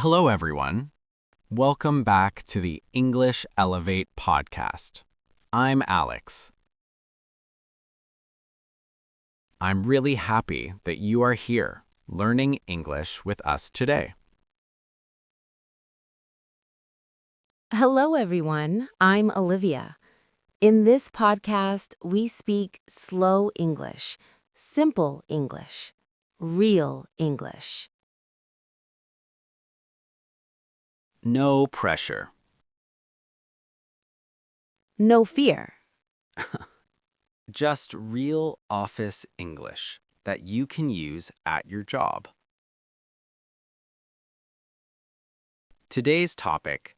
Hello, everyone. Welcome back to the English Elevate podcast. I'm Alex. I'm really happy that you are here learning English with us today. Hello, everyone. I'm Olivia. In this podcast, we speak slow English, simple English, real English. No pressure. No fear. Just real office English that you can use at your job. Today's topic,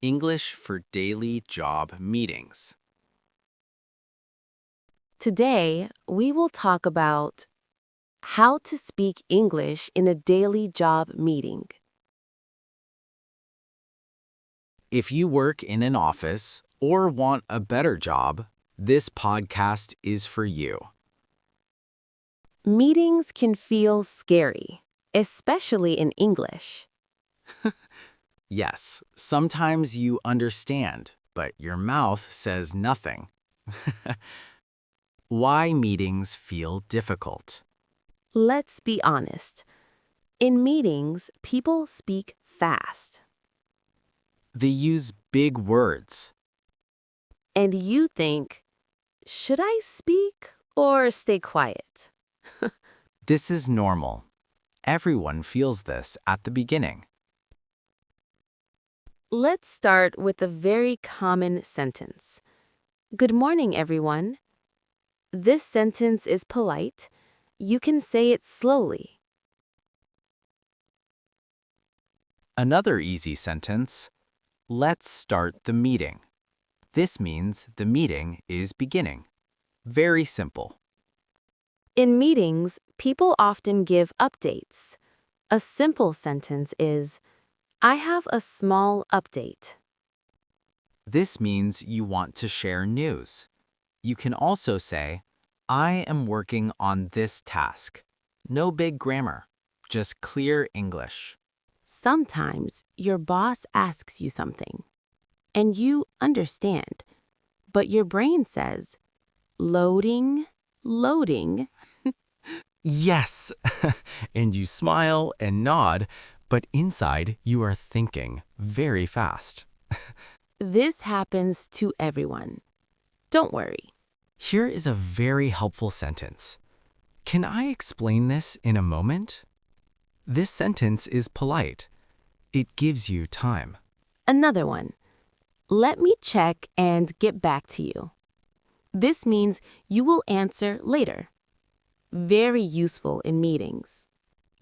English for daily job meetings. Today, we will talk about how to speak English in a daily job meeting. If you work in an office or want a better job, this podcast is for you. Meetings can feel scary, especially in English. Yes, sometimes you understand, but your mouth says nothing. Why meetings feel difficult? Let's be honest. In meetings, people speak fast. They use big words. And you think, should I speak or stay quiet? This is normal. Everyone feels this at the beginning. Let's start with a very common sentence. Good morning, everyone. This sentence is polite. You can say it slowly. Another easy sentence, let's start the meeting. This means the meeting is beginning. Very simple. In meetings, people often give updates. A simple sentence is, I have a small update. This means you want to share news. You can also say, I am working on this task. No big grammar, just clear English. Sometimes your boss asks you something, and you understand, but your brain says, loading, loading. Yes, and you smile and nod, but inside you are thinking very fast. This happens to everyone. Don't worry. Here is a very helpful sentence. Can I explain this in a moment? This sentence is polite. It gives you time. Another one. Let me check and get back to you. This means you will answer later. Very useful in meetings.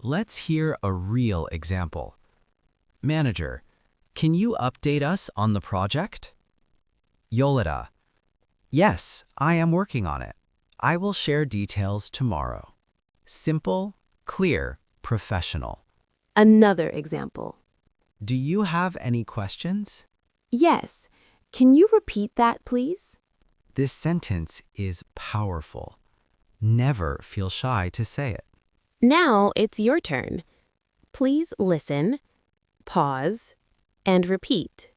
Let's hear a real example. Manager, can you update us on the project? Yolita, yes, I am working on it. I will share details tomorrow. Simple, clear, professional. Another example. Do you have any questions? Yes. Can you repeat that, please? This sentence is powerful. Never feel shy to say it. Now it's your turn. Please listen, pause, and repeat.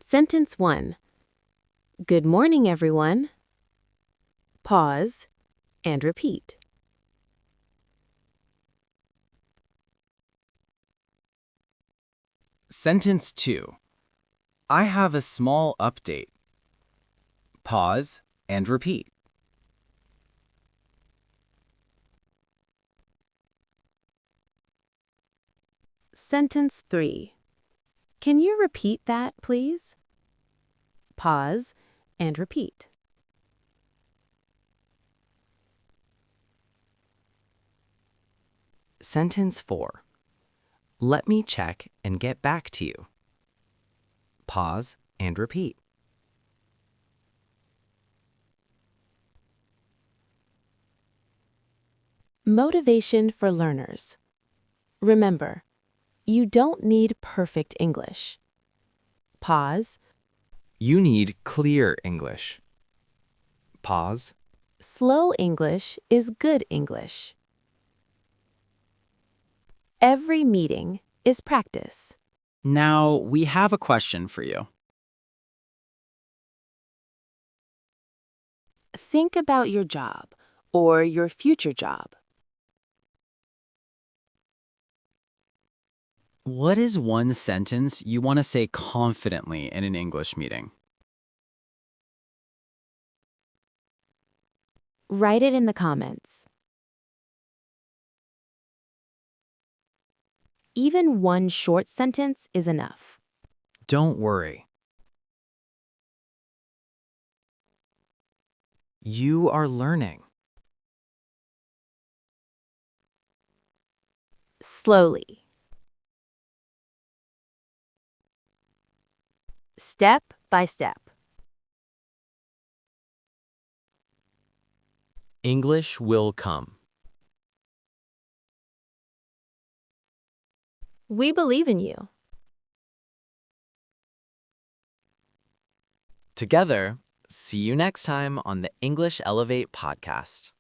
Sentence 1. Good morning, everyone. Pause and repeat. Sentence 2. I have a small update. Pause and repeat. Sentence 3. Can you repeat that, please? Pause and repeat. Sentence 4. Let me check and get back to you. Pause and repeat. Motivation for learners. Remember, you don't need perfect English. Pause. You need clear English. Pause Slow English is good English. Every meeting is practice. Now, we have a question for you. Think about your job or your future job. What is one sentence you want to say confidently in an English meeting? Write it in the comments. Even one short sentence is enough. Don't worry. You are learning. Slowly. Step by step. English will come. We believe in you. Together, see you next time on the English Elevate podcast.